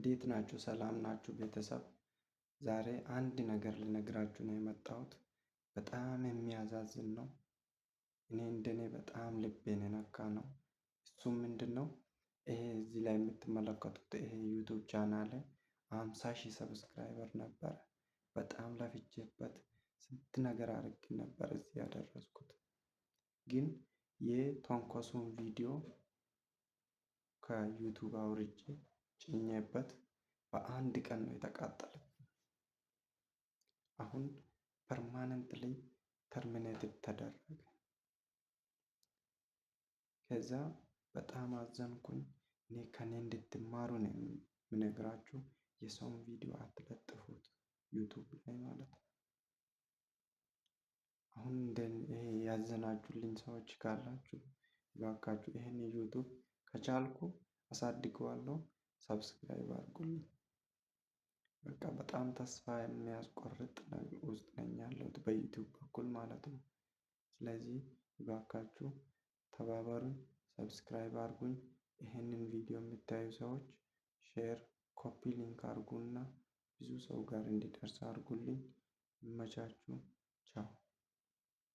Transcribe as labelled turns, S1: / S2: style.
S1: እንዴት ናችሁ? ሰላም ናችሁ ቤተሰብ? ዛሬ አንድ ነገር ልነግራችሁ ነው የመጣሁት። በጣም የሚያሳዝን ነው። እንደኔ በጣም ልቤን የነካ ነው። እሱም ምንድን ነው? ይሄ እዚህ ላይ የምትመለከቱት ይሄ ዩቱብ ቻናል 50,000 ሰብስክራይበር ነበረ። በጣም ለፍቼበት ስንት ነገር አድርጌ ነበር እዚህ ያደረስኩት። ግን የተንኮሱን ቪዲዮ ከዩቱብ አውርጄ ጭኜበት በአንድ ቀን ነው የተቃጠለው። አሁን ፐርማነንትሊ ተርሚኔትድ ተደረገ። ከዛ በጣም አዘንኩኝ። እኔ ከኔ እንድትማሩ ነው የምነግራችሁ። የሰውን ቪዲዮ አትለጥፉት ዩቱብ ላይ ማለት ነው። አሁን ይሄ ያዘናችሁልኝ ሰዎች ካላችሁ እባካችሁ ይሄን ዩቱብ ከቻልኩ አሳድገዋለሁ፣ ሰብስክራይብ አድርጉልኝ። በቃ በጣም ተስፋ የሚያስቆርጥ ውስጥ ነኝ ያለሁት በዩቱብ በኩል ማለት ነው። ስለዚህ እባካችሁ ተባበሩኝ፣ ሰብስክራይብ አድርጉኝ። ይሄንን ቪዲዮ የምታዩ ሰዎች ሼር፣ ኮፒ ሊንክ አድርጉና ብዙ ሰው ጋር እንዲደርስ አድርጉልኝ። ይመቻችሁ። ቻው